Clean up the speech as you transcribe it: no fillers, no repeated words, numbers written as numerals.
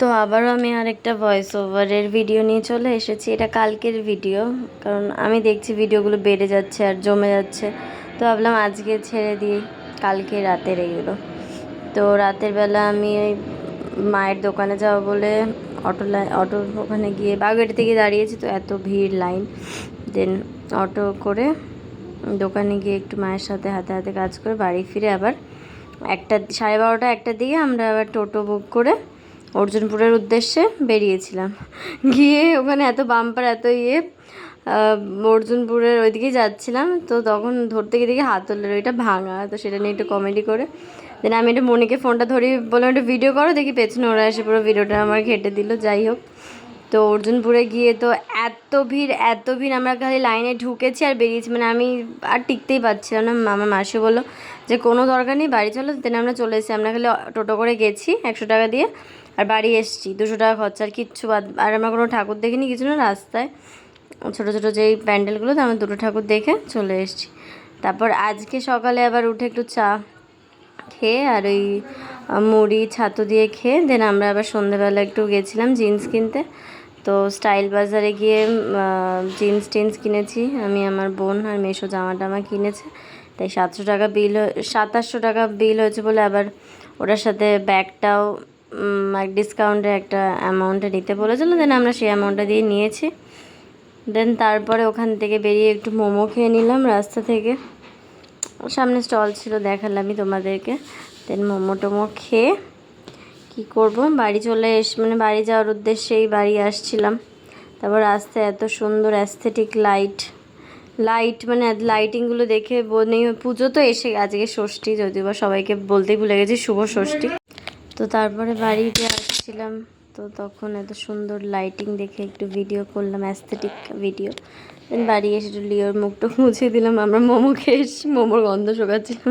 তো আবারও আমি আরেকটা ভয়েস ওভারের ভিডিও নিয়ে চলে এসেছি। এটা কালকের ভিডিও, কারণ আমি দেখছি ভিডিওগুলো বেড়ে যাচ্ছে আর জমে যাচ্ছে। তো ভাবলাম আজকে ছেড়ে দিই, কালকে রাতের এগুলো। তো রাতের বেলা আমি ওই মায়ের দোকানে যাবো বলে অটো ওখানে গিয়ে বাগুইআটি থেকে দাঁড়িয়েছি, তো এত ভিড় লাইন। দেন অটো করে দোকানে গিয়ে একটু মায়ের সাথে হাতে হাতে কাজ করে বাড়ি ফিরে আবার 12:30-1টার দিকে আমরা আবার টোটো বুক করে অর্জুনপুরের উদ্দেশ্যে বেরিয়েছিলাম। গিয়ে ওখানে এত বাম্পার এত অর্জুনপুরের ওইদিকেই যাচ্ছিলাম, তো তখন ধরতে গিয়ে দেখি হাতলের ওইটা ভাঙা, তো সেটা নিয়ে একটু কমেডি করে দেন আমি একটু মনিকে ফোনটা ধরি, বললাম একটু ভিডিও করো, দেখি পেছনে ওরা এসে পুরো ভিডিওটা আমার ঘেটে দিল। যাই হোক, তো অর্জুনপুরে গিয়ে তো এত ভিড়, আমরা খালি লাইনে ঢুকেছি আর বেরিয়েছি, মানে আমি আর টিকতেই পারছিলাম না। আমার মাসি বললো যে কোনো দরকার নেই, বাড়ি চলো। দেন আমরা চলে এসেছি, আমরা খালি টোটো করে গেছি 100 টাকা দিয়ে, আর বাড়ি এসেছি 200 টাকা খরচা, আর কিচ্ছু আর আমরা কোনো ঠাকুর দেখিনি কিছু না। রাস্তায় ছোটো ছোটো যেই প্যান্ডেলগুলো, তো আমরা 2টো ঠাকুর দেখে চলে এসেছি। তারপর আজকে সকালে আবার উঠে একটু চা খেয়ে আর ওই মুড়ি ছাতু দিয়ে খেয়ে দেন আমরা আবার সন্ধ্যেবেলা একটু গেছিলাম জিন্স কিনতে। তো স্টাইল বাজারে গিয়ে জিন্স টিন্স কিনেছি আমি, আমার বোন আর মেশো জামা টামা কিনেছে। তাই 2700 টাকা বিল হয়েছে বলে আবার ওটার সাথে ব্যাগটাও ডিসকাউন্টে একটা অ্যামাউন্টে নিতে বলেছিল। দেন আমরা সেই অ্যামাউন্টটা দিয়ে নিয়েছি। দেন তারপরে ওখান থেকে বেরিয়ে একটু মোমো খেয়ে নিলাম রাস্তা থেকে, সামনে স্টল ছিল দেখালামই তোমাদেরকে। দেন মোমো টোমো খেয়ে কী করব, বাড়ি চলে মানে বাড়ি যাওয়ার উদ্দেশ্যেই বাড়ি আসছিলাম। তারপর রাস্তায় এত সুন্দর অ্যাস্থেটিক লাইট মানে লাইটিংগুলো দেখে মনে পুজো তো এসে আজকে ষষ্ঠী, যদিও বা সবাইকে বলতেই ভুলে গেছি শুভ ষষ্ঠী। তো তারপরে বাড়িতে আসছিলাম, তো তখন এত সুন্দর লাইটিং দেখে একটু ভিডিও করলাম, অ্যাস্থেটিক ভিডিও। দেন বাড়ি এসে একটু লিওর মুখটা মুছে দিলাম। আমরা মোমো খেয়ে এসেছি, মোমোর গন্ধ শোকাচ্ছিলাম।